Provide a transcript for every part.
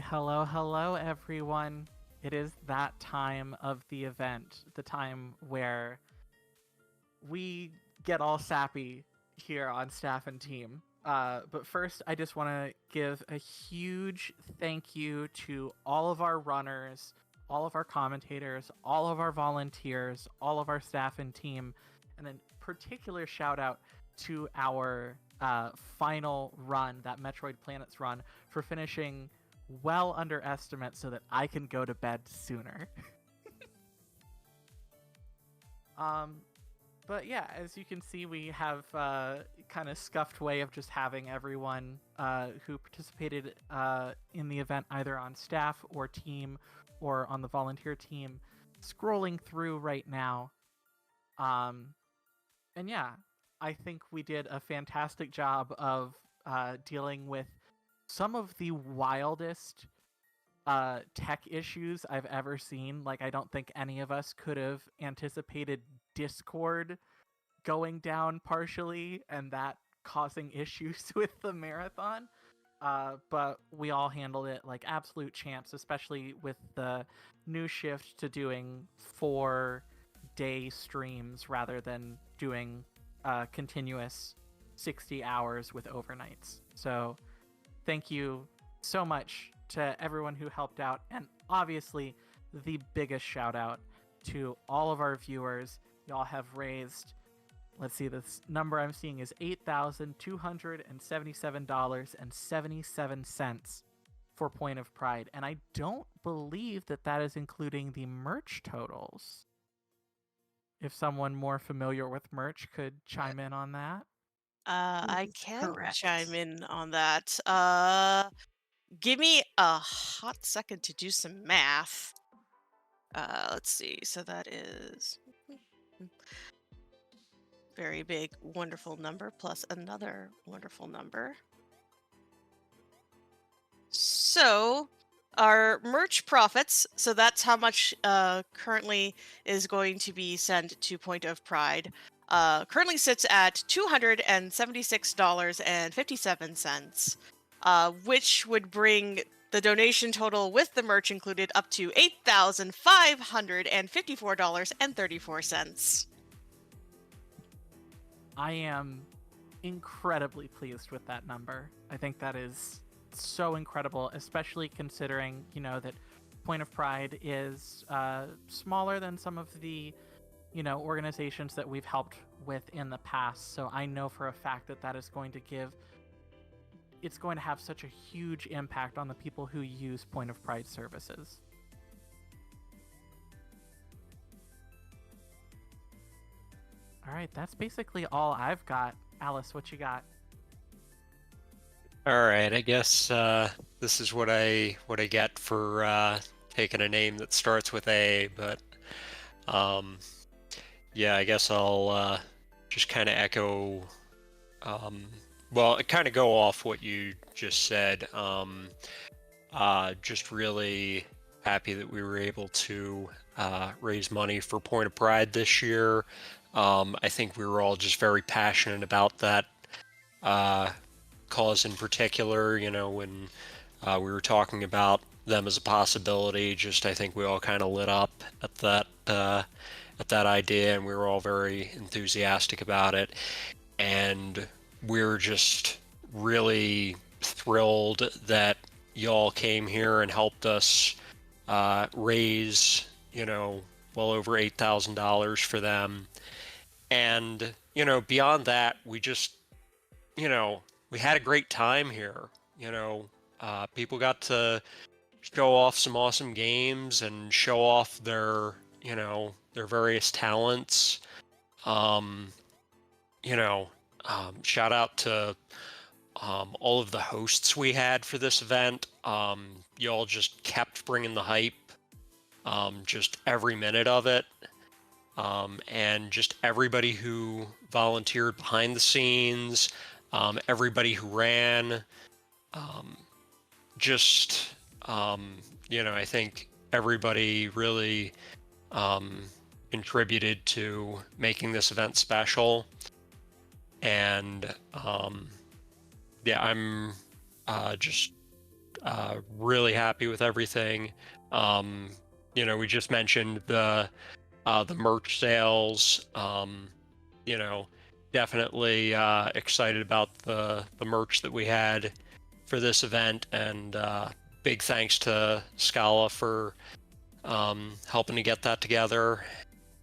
Hello, hello, everyone. It is that time of the event, the time where we get all sappy here on staff and team. But first, I just want to give a huge thank you to all of our runners, all of our commentators, all of our volunteers, all of our staff and team, and then particular shout out to our final run, that Metroid Planets run, for finishing well under estimate so that I can go to bed sooner. um, but yeah, as you can see, we have kind of scuffed way of just having everyone who participated in the event either on staff or team or on the volunteer team scrolling through right now. Um, and yeah, I think we did a fantastic job of dealing with some of the wildest tech issues I've ever seen. Like, I don't think any of us could have anticipated Discord going down partially and that causing issues with the marathon. But we all handled it like absolute champs, especially with the new shift to doing 4-day streams rather than doing continuous 60 hours with overnights. So thank you so much to everyone who helped out, and obviously the biggest shout out to all of our viewers. Y'all have raised, let's see, this number I'm seeing is $8,277.77 for Point of Pride, and I don't believe that that is including the merch totals. If someone more familiar with merch could chime in on that. I Is can chime correct. in on that. Give me a hot second to do some math. Let's see. So that is very big, wonderful number plus another wonderful number. So our merch profits, so that's how much currently is going to be sent to Point of Pride. Currently sits at $276.57, which would bring the donation total with the merch included up to $8,554.34. I am incredibly pleased with that number. I think that is so incredible, especially considering, that Point of Pride is smaller than some of the, organizations that we've helped with in the past. So I know for a fact that that is going to it's going to have such a huge impact on the people who use Point of Pride services. All right, that's basically all I've got. Alice, what you got? All right, I guess this is what I get for taking a name that starts with A, but um, yeah, I guess I'll just kind of echo, um, well, kind of go off what you just said. Just really happy that we were able to raise money for Point of Pride this year. I think we were all just very passionate about that cause in particular. When we were talking about them as a possibility, just I think we all kind of lit up at that idea, and we were all very enthusiastic about it. And we're just really thrilled that y'all came here and helped us raise, well over $8,000 for them. And, beyond that, we just, we had a great time here. People got to show off some awesome games and show off their various talents. Um, Shout out to all of the hosts we had for this event. Y'all just kept bringing the hype, just every minute of it. And just everybody who volunteered behind the scenes, everybody who ran, um, just, I think everybody really contributed to making this event special. And yeah, I'm just really happy with everything. Um, we just mentioned the merch sales. You know, definitely excited about the merch that we had for this event, and big thanks to Scala for helping to get that together.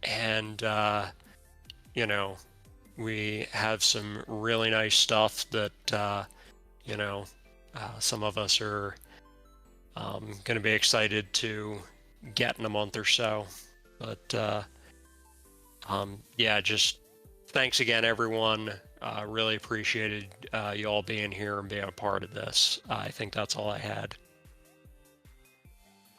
And you know, we have some really nice stuff that you know some of us are going to be excited to get in a month or so. But yeah, just thanks again, everyone. Really appreciated you all being here and being a part of this. I think that's all I had.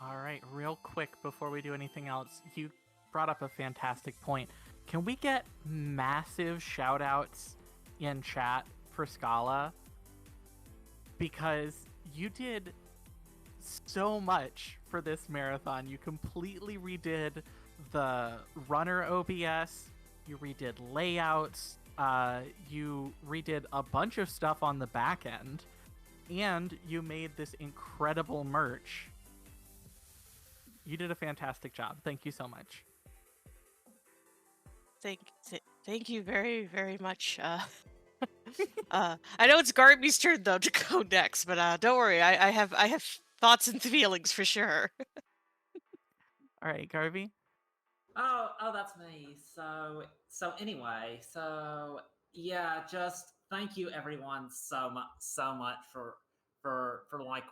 All right, real quick before we do anything else, you brought up a fantastic point. Can we get massive shout outs in chat for Scala? Because you did so much for this marathon. You completely redid the runner OBS, you redid layouts, you redid a bunch of stuff on the back end, and you made this incredible merch. You did a fantastic job. Thank you so much. Thank you very, very much. I know it's Garby's turn though to go next, but don't worry, I have thoughts and feelings for sure. All right, Garby. Oh, that's me. So anyway, so yeah, just thank you everyone so much for like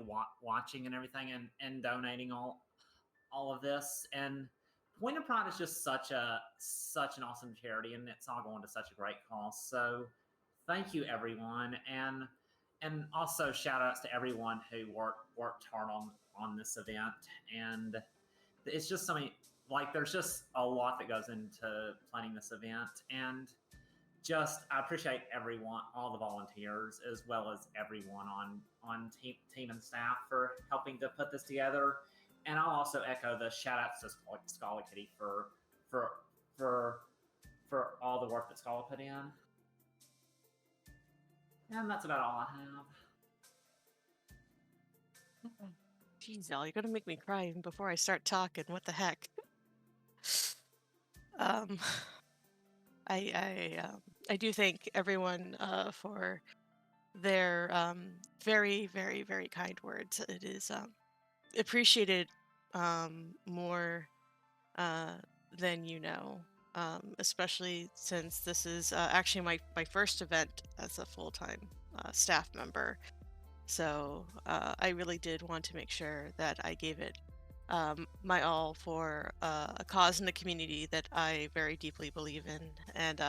watching and everything and donating all of this. And Point of Pride is just such an awesome charity, and it's all going to such a great cause. So thank you everyone, and also shout outs to everyone who worked hard on this event. And it's just something like there's just a lot that goes into planning this event, and just I appreciate everyone, all the volunteers, as well as everyone on team and staff for helping to put this together. And I'll also echo the shout outs to Scala Kitty for all the work that Scala put in. And that's about all I have. Jeez, Al, you're gonna make me cry even before I start talking. What the heck? I do thank everyone for their very, very, very kind words. It is appreciated more than you know, especially since this is actually my first event as a full-time staff member. So I really did want to make sure that I gave it my all for a cause in the community that I very deeply believe in. And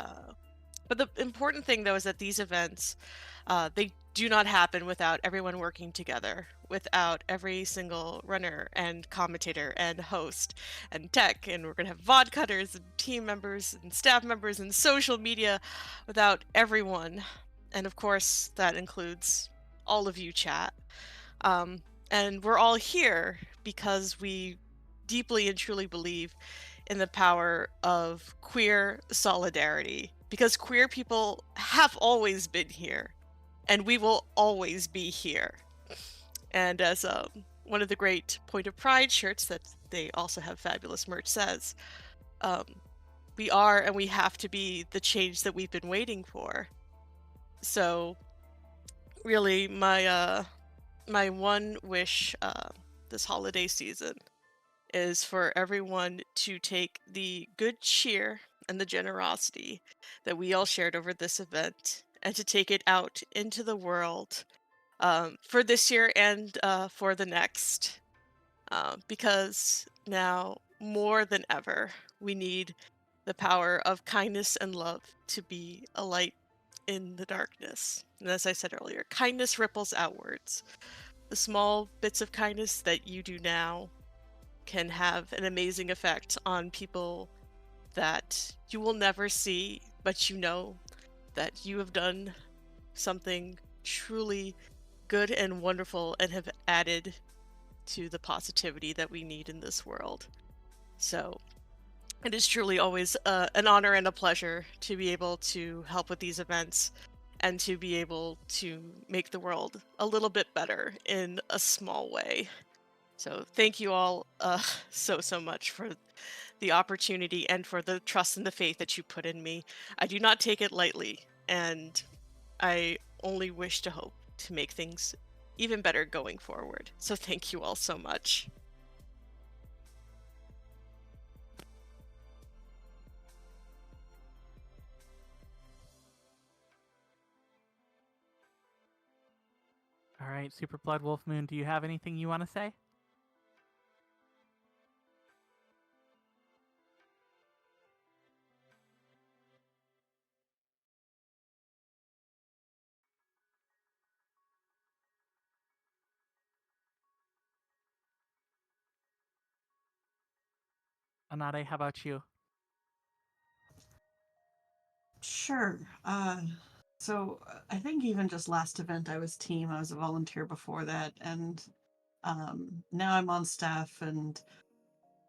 but the important thing though is that these events they do not happen without everyone working together, without every single runner and commentator and host and tech, and we're gonna have VOD cutters and team members and staff members and social media, without everyone. And of course that includes all of you, chat. And we're all here because we deeply and truly believe in the power of queer solidarity, because queer people have always been here and we will always be here. And as one of the great Point of Pride shirts that they also have fabulous merch says, we are and we have to be the change that we've been waiting for. So really my my one wish this holiday season is for everyone to take the good cheer and the generosity that we all shared over this event and to take it out into the world for this year and for the next, because now more than ever we need the power of kindness and love to be a light in the darkness. And as I said earlier, kindness ripples outwards. The small bits of kindness that you do now can have an amazing effect on people that you will never see, but you know that you have done something truly good and wonderful and have added to the positivity that we need in this world. So it is truly always an honor and a pleasure to be able to help with these events and to be able to make the world a little bit better in a small way. So thank you all so much for the opportunity and for the trust and the faith that you put in me. I do not take it lightly, and I only wish to hope to make things even better going forward. So thank you all so much. All right, Super Blood Wolf Moon, do you have anything you want to say? Anade, how about you? Sure. I think even just last event I was team. I was a volunteer before that, and now I'm on staff, and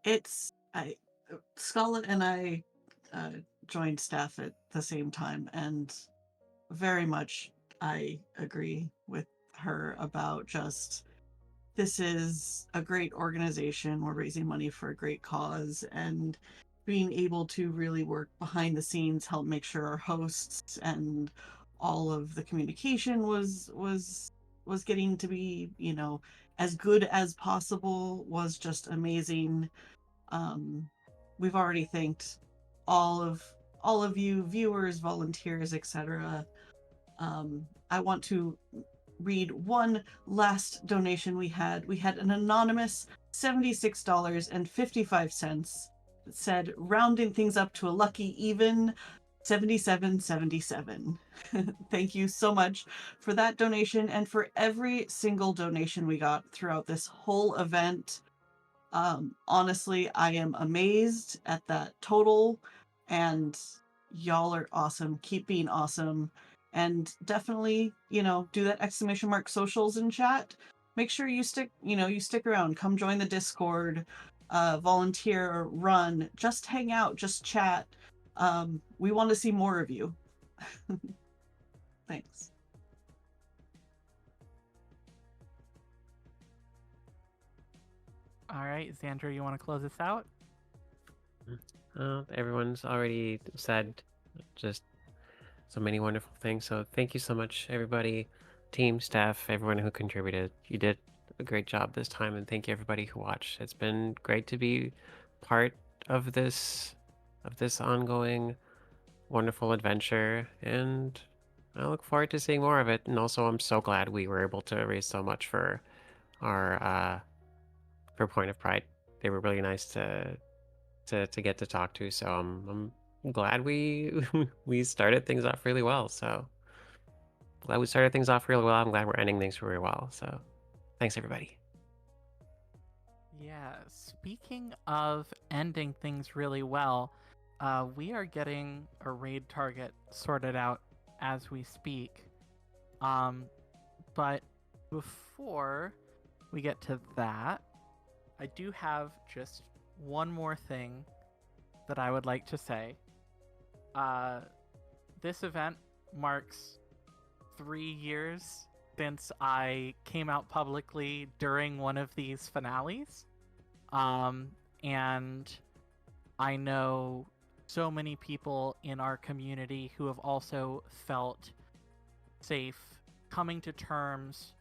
it's I Scarlett and I joined staff at the same time, and very much I agree with her about just this is a great organization. We're raising money for a great cause, and being able to really work behind the scenes, help make sure our hosts and all of the communication was getting to be, as good as possible was just amazing. Um, we've already thanked all of all of you viewers, volunteers, etc. I want to read one last donation we had. We had an anonymous $76.55 that said, rounding things up to a lucky even 77.77. Thank you so much for that donation and for every single donation we got throughout this whole event. Honestly, I am amazed at that total, and y'all are awesome. Keep being awesome. And definitely, do that exclamation mark socials in chat. Make sure you stick around. Come join the Discord, volunteer, run, just hang out, just chat. We want to see more of you. Thanks. All right, Xandra, you want to close us out? Everyone's already said just so many wonderful things. So thank you so much, everybody, team, staff, everyone who contributed. You did a great job this time, and thank you everybody who watched. It's been great to be part of this ongoing wonderful adventure, and I look forward to seeing more of it. And also, I'm so glad we were able to raise so much for our for Point of Pride. They were really nice to get to talk to. So I'm glad we we started things off really well. So glad we started things off really well. I'm glad we're ending things really well. So thanks everybody. Yeah, speaking of ending things really well, we are getting a raid target sorted out as we speak. But before we get to that, I do have just one more thing that I would like to say. This event marks 3 years since I came out publicly during one of these finales. And I know so many people in our community who have also felt safe coming to terms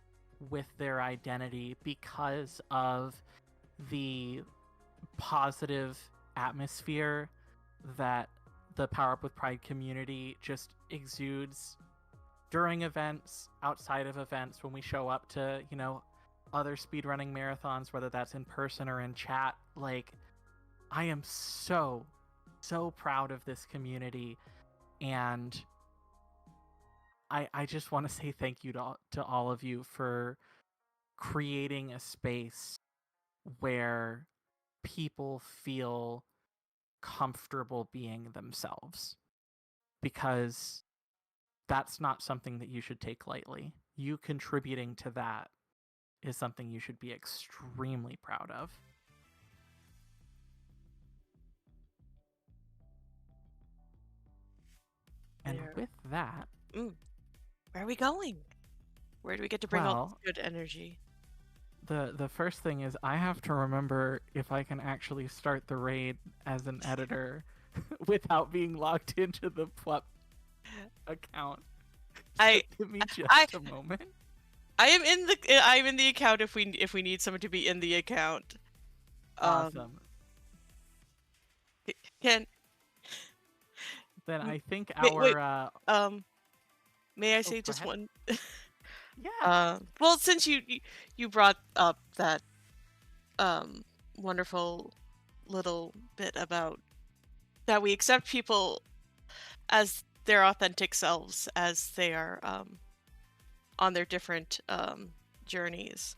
with their identity because of the positive atmosphere that the Power Up with Pride community just exudes during events, outside of events, when we show up to, other speedrunning marathons, whether that's in person or in chat. Like, I am so proud of this community, and I just want to say thank you to all of you for creating a space where people feel comfortable being themselves, because that's not something that you should take lightly. You contributing to that is something you should be extremely proud of. And with that, where are we going? Where do we get to bring all Well, this good energy? the first thing is I have to remember if I can actually start the raid as an editor without being logged into the Plup account. So I give me I just a moment. I'm in the account if we need someone to be in the account. Awesome. Can Then I think wait, our may I oh, say go just ahead. one? Yeah. Well, since you brought up that wonderful little bit about that we accept people as their authentic selves as they are on their different journeys.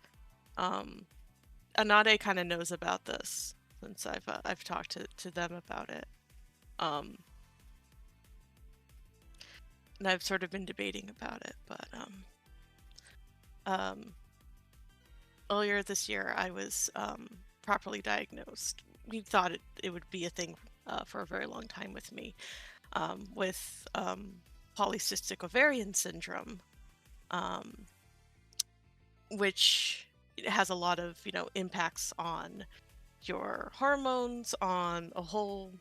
Anade kind of knows about this since I've talked to them about it. And I've sort of been debating about it, but earlier this year I was properly diagnosed. We thought it would be a thing for a very long time with me, with polycystic ovarian syndrome, which has a lot of impacts on your hormones, on a whole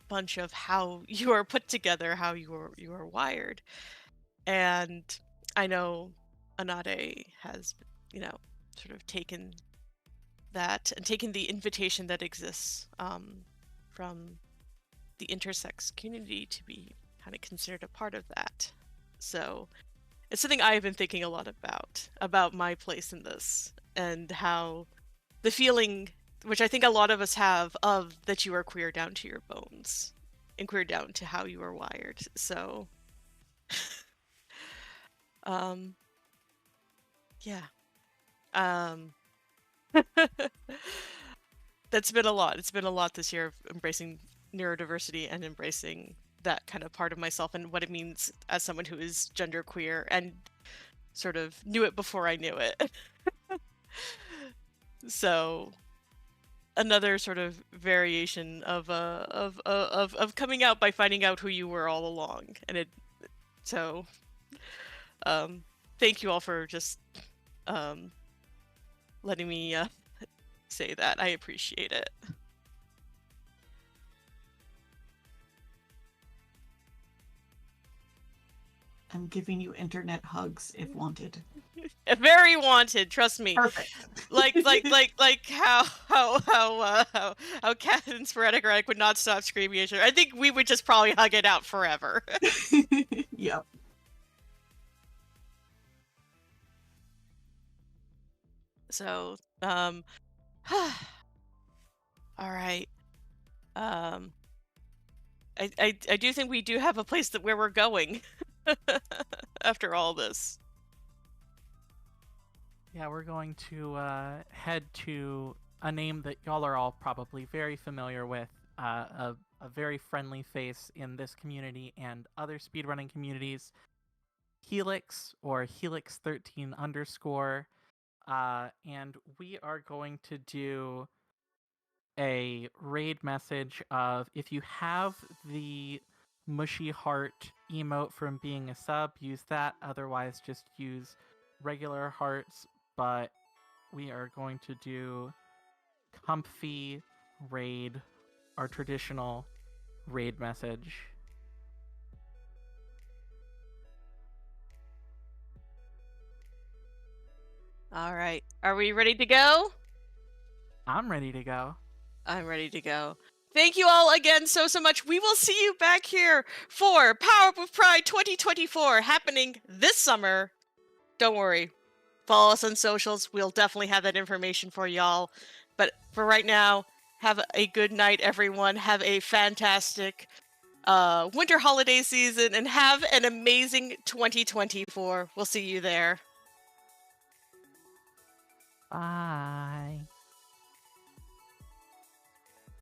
bunch of how you are put together, how you are wired. And I know Anade has sort of taken that and taken the invitation that exists from the intersex community to be kind of considered a part of that. So it's something I've been thinking a lot about my place in this, and how the feeling, which I think a lot of us have, of that you are queer down to your bones and queer down to how you are wired. So yeah. That's been a lot. It's been a lot this year of embracing neurodiversity and embracing that kind of part of myself and what it means as someone who is genderqueer and sort of knew it before I knew it. So another sort of variation of coming out by finding out who you were all along. And thank you all for just letting me say that. I appreciate it. I'm giving you internet hugs if wanted. Very wanted, trust me. Perfect. like how Kat and Sporadic Erratic would not stop screaming at each other. I think we would just probably hug it out forever. Yep. So, all right. I do think we do have a place where we're going after all this. Yeah, we're going to head to a name that y'all are all probably very familiar with, a very friendly face in this community and other speedrunning communities, Helix, or Helix 13 _. And we are going to do a raid message of, if you have the mushy heart emote from being a sub, use that. Otherwise, just use regular hearts. But we are going to do comfy raid, our traditional raid message. All right. Are we ready to go? I'm ready to go. I'm ready to go. Thank you all again so much. We will see you back here for Power Up with Pride 2024 happening this summer. Don't worry. Follow us on socials. We'll definitely have that information for y'all. But for right now, have a good night, everyone. Have a fantastic winter holiday season and have an amazing 2024. We'll see you there. Bye.